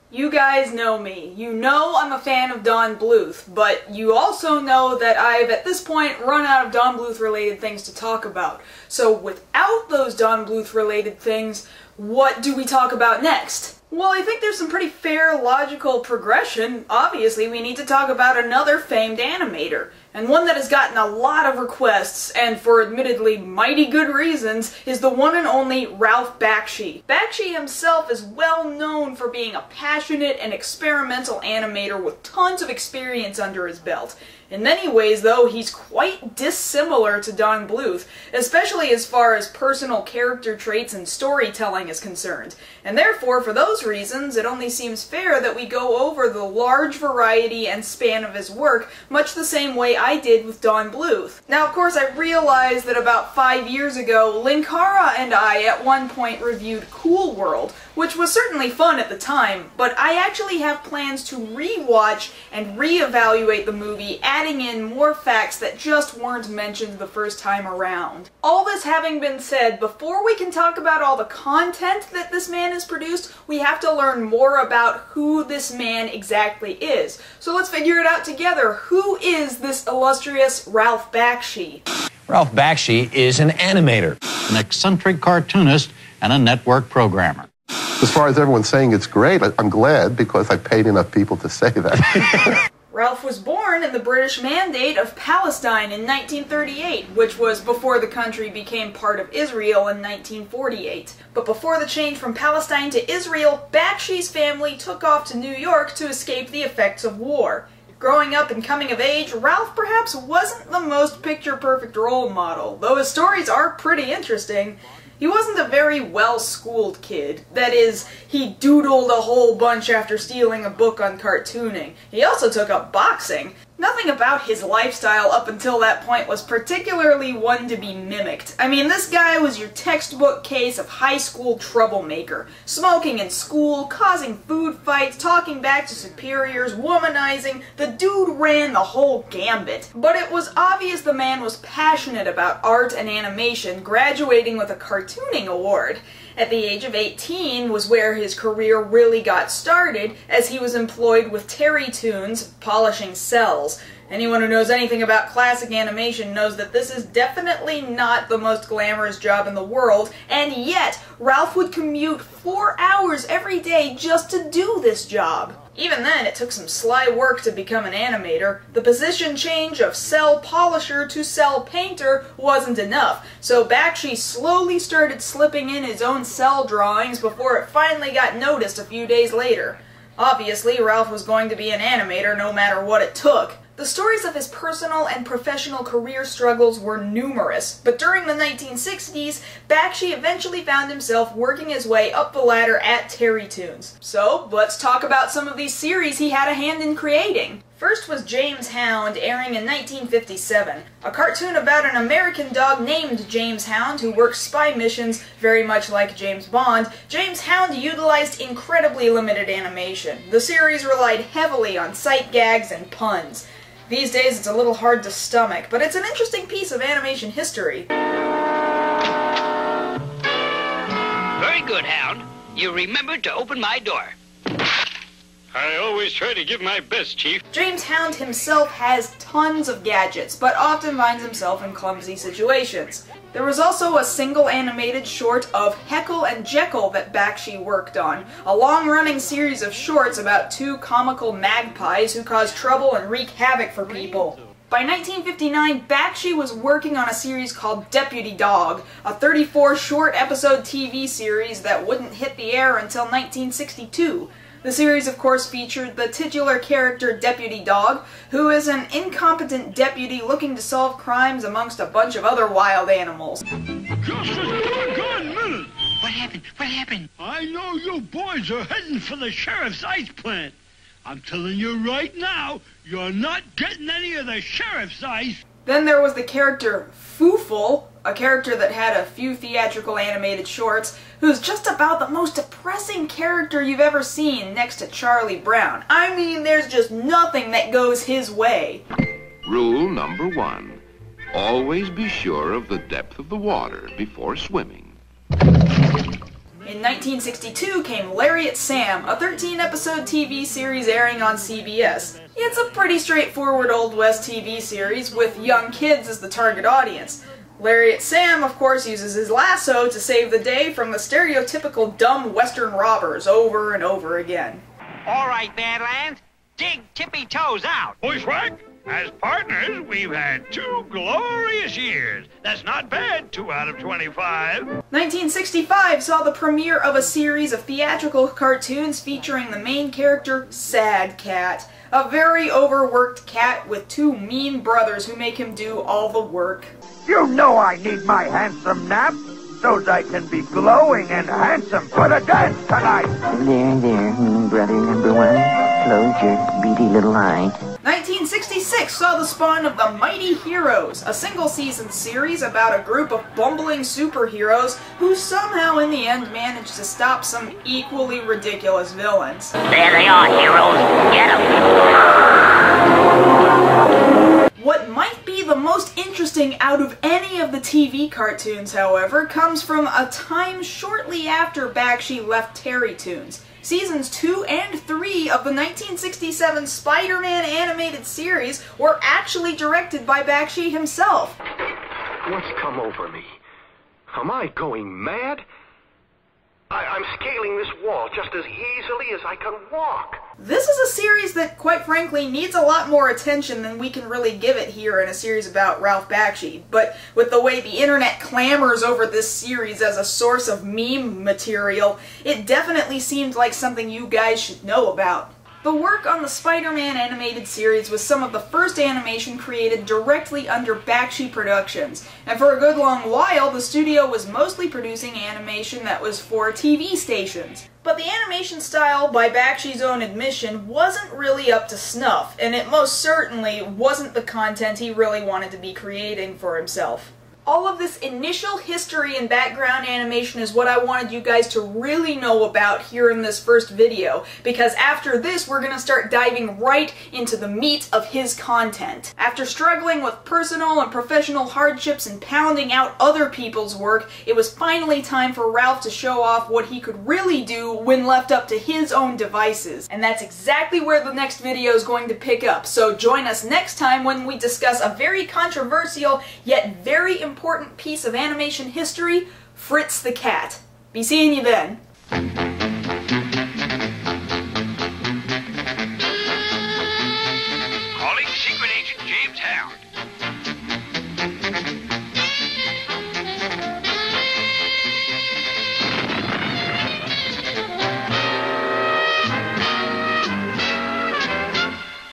You guys know me. You know I'm a fan of Don Bluth, but you also know that I've at this point run out of Don Bluth related things to talk about. So without those Don Bluth related things, what do we talk about next? Well, I think there's some pretty fair, logical progression. Obviously, we need to talk about another famed animator, and one that has gotten a lot of requests, and for admittedly mighty good reasons, is the one and only Ralph Bakshi. Bakshi himself is well known for being a passionate and experimental animator with tons of experience under his belt. In many ways, though, he's quite dissimilar to Don Bluth, especially as far as personal character traits and storytelling is concerned. And therefore, for those reasons, it only seems fair that we go over the large variety and span of his work, much the same way I did with Don Bluth. Now, of course, I realize that about 5 years ago, Linkara and I at one point reviewed Cool World, which was certainly fun at the time, but I actually have plans to re-watch and re-evaluate the movie, adding in more facts that just weren't mentioned the first time around. All this having been said, before we can talk about all the content that this man has produced, we have to learn more about who this man exactly is. So let's figure it out together. Who is this illustrious Ralph Bakshi? Ralph Bakshi is an animator, an eccentric cartoonist, and a network programmer. As far as everyone's saying it's great, I'm glad because I paid enough people to say that. Ralph was born in the British Mandate of Palestine in 1938, which was before the country became part of Israel in 1948. But before the change from Palestine to Israel, Bakshi's family took off to New York to escape the effects of war. Growing up and coming of age, Ralph perhaps wasn't the most picture-perfect role model, though his stories are pretty interesting. He wasn't a very well-schooled kid. That is, he doodled a whole bunch after stealing a book on cartooning. He also took up boxing. Nothing about his lifestyle up until that point was particularly one to be mimicked. I mean, this guy was your textbook case of high school troublemaker. Smoking in school, causing food fights, talking back to superiors, womanizing. The dude ran the whole gambit. But it was obvious the man was passionate about art and animation, graduating with a cartooning award. At the age of 18 was where his career really got started, as he was employed with Terrytoons, polishing cells. Anyone who knows anything about classic animation knows that this is definitely not the most glamorous job in the world, and yet Ralph would commute 4 hours every day just to do this job. Even then, it took some sly work to become an animator. The position change of cell polisher to cell painter wasn't enough, so Bakshi slowly started slipping in his own cell drawings before it finally got noticed a few days later. Obviously, Ralph was going to be an animator no matter what it took. The stories of his personal and professional career struggles were numerous, but during the 1960s, Bakshi eventually found himself working his way up the ladder at Terrytoons. So, let's talk about some of these series he had a hand in creating. First was James Hound, airing in 1957, a cartoon about an American dog named James Hound who works spy missions very much like James Bond. James Hound utilized incredibly limited animation. The series relied heavily on sight gags and puns. These days it's a little hard to stomach, but it's an interesting piece of animation history. Very good, Hound. You remembered to open my door. I always try to give my best, Chief. James Hound himself has tons of gadgets, but often finds himself in clumsy situations. There was also a single animated short of Heckle and Jekyll that Bakshi worked on, a long-running series of shorts about two comical magpies who cause trouble and wreak havoc for people. By 1959, Bakshi was working on a series called Deputy Dog, a 34-short-episode TV series that wouldn't hit the air until 1962. The series, of course, featured the titular character Deputy Dog, who is an incompetent deputy looking to solve crimes amongst a bunch of other wild animals. Just a doggone minute! What happened? What happened? I know you boys are heading for the sheriff's ice plant. I'm telling you right now, you're not getting any of the sheriff's ice. Then there was the character Foofle, a character that had a few theatrical animated shorts, who's just about the most depressing character you've ever seen next to Charlie Brown. I mean, there's just nothing that goes his way. Rule number 1. Always be sure of the depth of the water before swimming. In 1962 came Lariat Sam, a 13-episode TV series airing on CBS. It's a pretty straightforward Old West TV series with young kids as the target audience. Lariat Sam, of course, uses his lasso to save the day from the stereotypical dumb Western robbers over and over again. All right, Badlands, dig Tippy Toes out. Bushwhack, as partners, we've had 2 glorious years. That's not bad, 2 out of 25. 1965 saw the premiere of a series of theatrical cartoons featuring the main character, Sad Cat, a very overworked cat with 2 mean brothers who make him do all the work. You know I need my handsome nap, so's I can be glowing and handsome for the dance tonight. There, brother number 1. Close your beady little eye. 1966 saw the spawn of The Mighty Heroes, a single-season series about a group of bumbling superheroes who somehow in the end managed to stop some equally ridiculous villains. There they are, heroes. Get 'em. What might be the most interesting out of any of the TV cartoons, however, comes from a time shortly after Bakshi left Terrytoons. Seasons 2 and 3 of the 1967 Spider-Man animated series were actually directed by Bakshi himself. What's come over me? Am I going mad? I'm scaling this wall just as easily as I can walk. This is a series that, quite frankly, needs a lot more attention than we can really give it here in a series about Ralph Bakshi. But with the way the internet clamors over this series as a source of meme material, it definitely seemed like something you guys should know about. The work on the Spider-Man animated series was some of the first animation created directly under Bakshi Productions, and for a good long while the studio was mostly producing animation that was for TV stations. But the animation style, by Bakshi's own admission, wasn't really up to snuff, and it most certainly wasn't the content he really wanted to be creating for himself. All of this initial history and background animation is what I wanted you guys to really know about here in this first video, because after this we're going to start diving right into the meat of his content. After struggling with personal and professional hardships and pounding out other people's work, it was finally time for Ralph to show off what he could really do when left up to his own devices. And that's exactly where the next video is going to pick up, so join us next time when we discuss a very controversial yet very important piece of animation history, Fritz the Cat. Be seeing you then.